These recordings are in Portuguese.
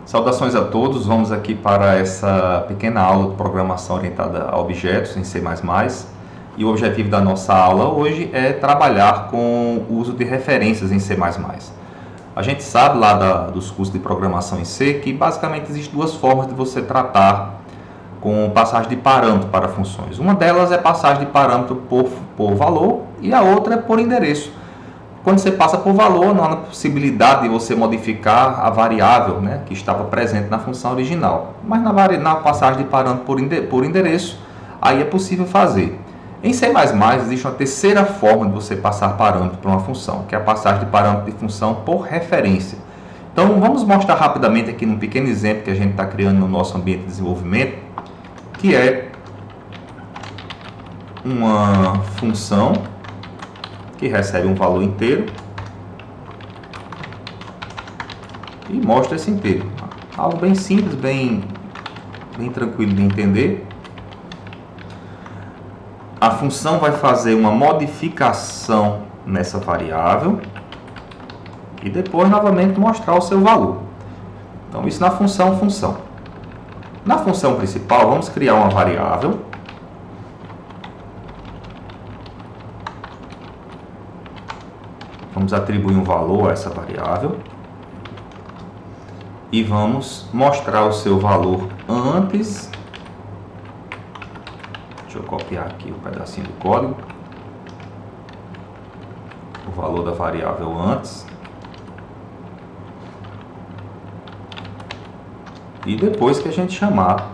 Saudações a todos, vamos aqui para essa pequena aula de programação orientada a objetos em C++. E o objetivo da nossa aula hoje é trabalhar com o uso de referências em C++. A gente sabe lá dos cursos de programação em C que basicamente existem duas formas de você tratar com passagem de parâmetro para funções. Uma delas é passagem de parâmetro por valor e a outra é por endereço. Quando você passa por valor, não há possibilidade de você modificar a variável, né, que estava presente na função original. Mas na passagem de parâmetro por endereço, aí é possível fazer. Em C++ existe uma terceira forma de você passar parâmetro para uma função, que é a passagem de parâmetro de função por referência. Então vamos mostrar rapidamente aqui num pequeno exemplo que a gente está criando no nosso ambiente de desenvolvimento, que é uma função que recebe um valor inteiro e mostra esse inteiro. Algo bem simples, bem tranquilo de entender. A função vai fazer uma modificação nessa variável e depois novamente mostrar o seu valor. Então isso na função. Na função principal vamos criar uma variável. Vamos atribuir um valor a essa variável e vamos mostrar o seu valor antes. Deixa eu copiar aqui o pedacinho do código. O valor da variável antes. E depois que a gente chamar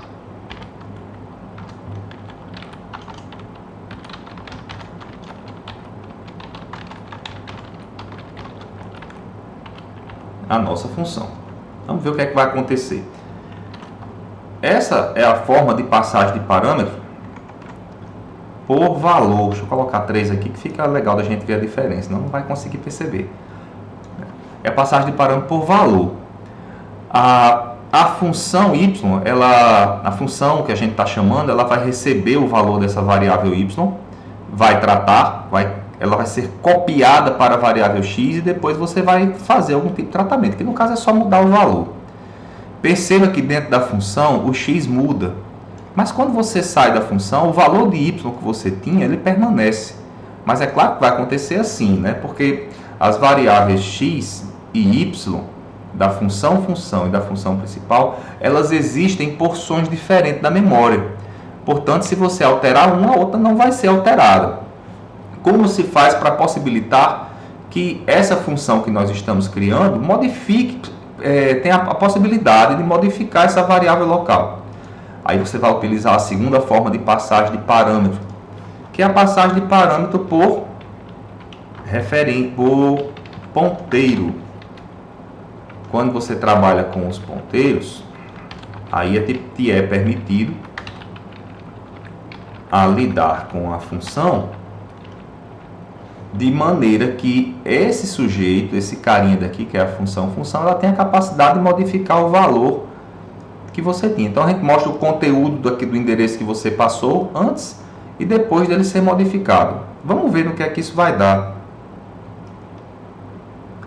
a nossa função. Vamos ver o que é que vai acontecer. Essa é a forma de passagem de parâmetro por valor. Deixa eu colocar 3 aqui que fica legal da gente ver a diferença, senão não vai conseguir perceber. É a passagem de parâmetro por valor. A função y, a função que a gente está chamando, ela vai receber o valor dessa variável y, vai tratar, ela vai ser copiada para a variável x e depois você vai fazer algum tipo de tratamento, que no caso é só mudar o valor. Perceba que dentro da função o x muda, mas quando você sai da função, o valor de y que você tinha, ele permanece. Mas é claro que vai acontecer assim, né? Porque as variáveis x e y da função e da função principal, elas existem em porções diferentes da memória. Portanto, se você alterar uma, a outra não vai ser alterada. Como se faz para possibilitar que essa função que nós estamos criando modifique, tenha a possibilidade de modificar essa variável local? Aí você vai utilizar a segunda forma de passagem de parâmetro, que é a passagem de parâmetro por ponteiro. Quando você trabalha com os ponteiros, aí te é permitido a lidar com a função de maneira que esse sujeito, esse carinha daqui, que é a função, ela tem a capacidade de modificar o valor que você tinha. Então a gente mostra o conteúdo aqui do endereço que você passou antes e depois dele ser modificado. Vamos ver no que é que isso vai dar.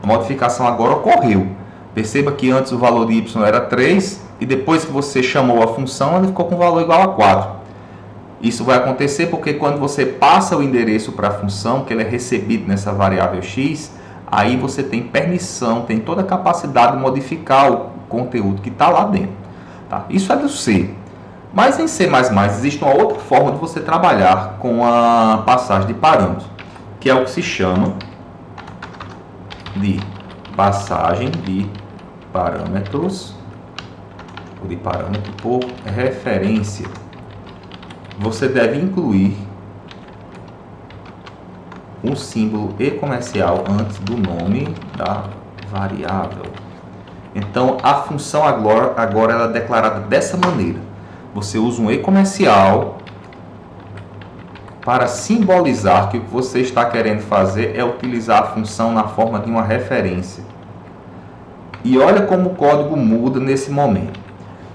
A modificação agora ocorreu. Perceba que antes o valor de y era 3 e depois que você chamou a função, ele ficou com valor igual a 4. Isso vai acontecer porque quando você passa o endereço para a função, que ele é recebido nessa variável x, aí você tem permissão, tem toda a capacidade de modificar o conteúdo que está lá dentro. Tá? Isso é do C. Mas em C++ existe uma outra forma de você trabalhar com a passagem de parâmetros, que é o que se chama de passagem de parâmetros, ou de parâmetro por referência. Você deve incluir um símbolo e comercial antes do nome da variável. Então a função agora ela é declarada dessa maneira. Você usa um e comercial para simbolizar que o que você está querendo fazer é utilizar a função na forma de uma referência. E olha como o código muda nesse momento.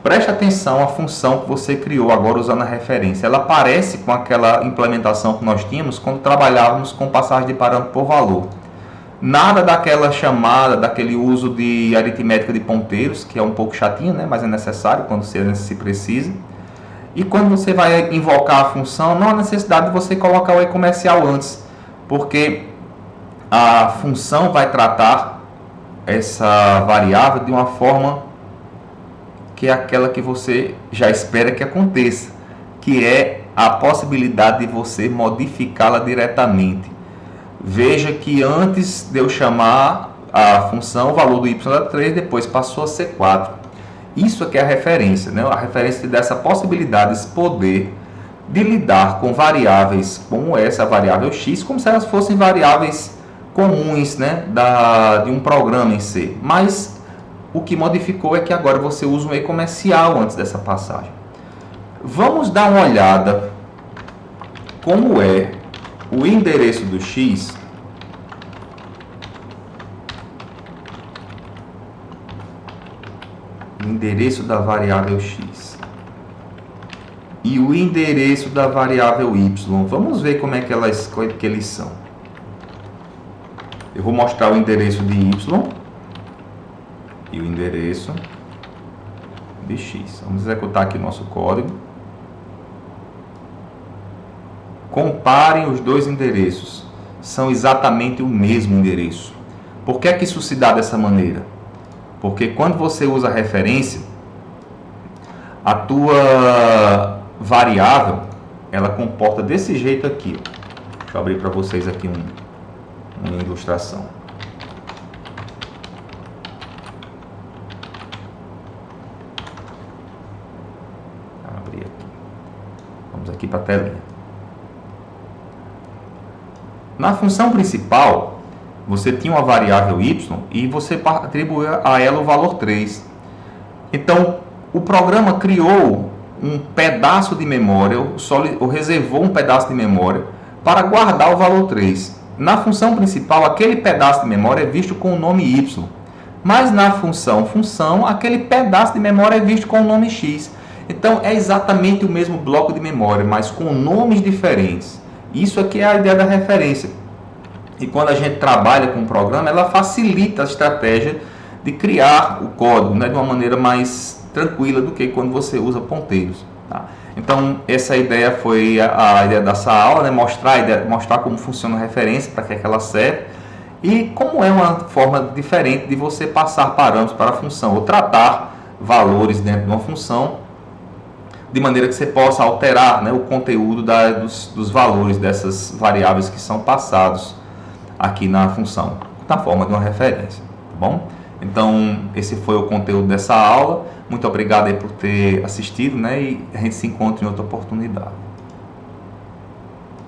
Preste atenção à função que você criou agora usando a referência. Ela parece com aquela implementação que nós tínhamos quando trabalhávamos com passagem de parâmetro por valor. Nada daquela chamada, daquele uso de aritmética de ponteiros, que é um pouco chatinho, né? Mas é necessário quando se precisa. E quando você vai invocar a função, não há necessidade de você colocar o e-comercial antes, porque a função vai tratar essa variável de uma forma que é aquela que você já espera que aconteça, que é a possibilidade de você modificá-la diretamente. Veja que antes de eu chamar a função, o valor do y era 3, depois passou a ser 4. Isso aqui é a referência, né? A referência dessa possibilidade, esse poder de lidar com variáveis como essa, a variável x, como se elas fossem variáveis comuns, né? De um programa em C. Mas o que modificou é que agora você usa um e-comercial antes dessa passagem. Vamos dar uma olhada como é o endereço do x o endereço da variável x e o endereço da variável y. Vamos ver como é que eles são. Eu vou mostrar o endereço de y e o endereço de x. Vamos executar aqui nosso código. Comparem os dois endereços. São exatamente o mesmo endereço. Por que é que isso se dá dessa maneira? Porque quando você usa a referência, a tua variável, ela comporta desse jeito aqui. Deixa eu abrir para vocês aqui uma ilustração. Abrir aqui. Vamos aqui para a telinha. Na função principal, você tinha uma variável y e você atribuía a ela o valor 3. Então, o programa criou um pedaço de memória, ou reservou um pedaço de memória para guardar o valor 3. Na função principal, aquele pedaço de memória é visto com o nome y. Mas na função, aquele pedaço de memória é visto com o nome x. Então, é exatamente o mesmo bloco de memória, mas com nomes diferentes. Isso aqui é a ideia da referência. E quando a gente trabalha com o programa, ela facilita a estratégia de criar o código, né, de uma maneira mais tranquila do que quando você usa ponteiros. Tá? Então, essa ideia foi a ideia dessa aula, né, mostrar como funciona a referência, para que ela serve, e como é uma forma diferente de você passar parâmetros para a função, ou tratar valores dentro de uma função, de maneira que você possa alterar, né, o conteúdo dos valores dessas variáveis que são passados aqui na função, na forma de uma referência, tá bom? Então, esse foi o conteúdo dessa aula. Muito obrigado aí por ter assistido, né, e a gente se encontra em outra oportunidade.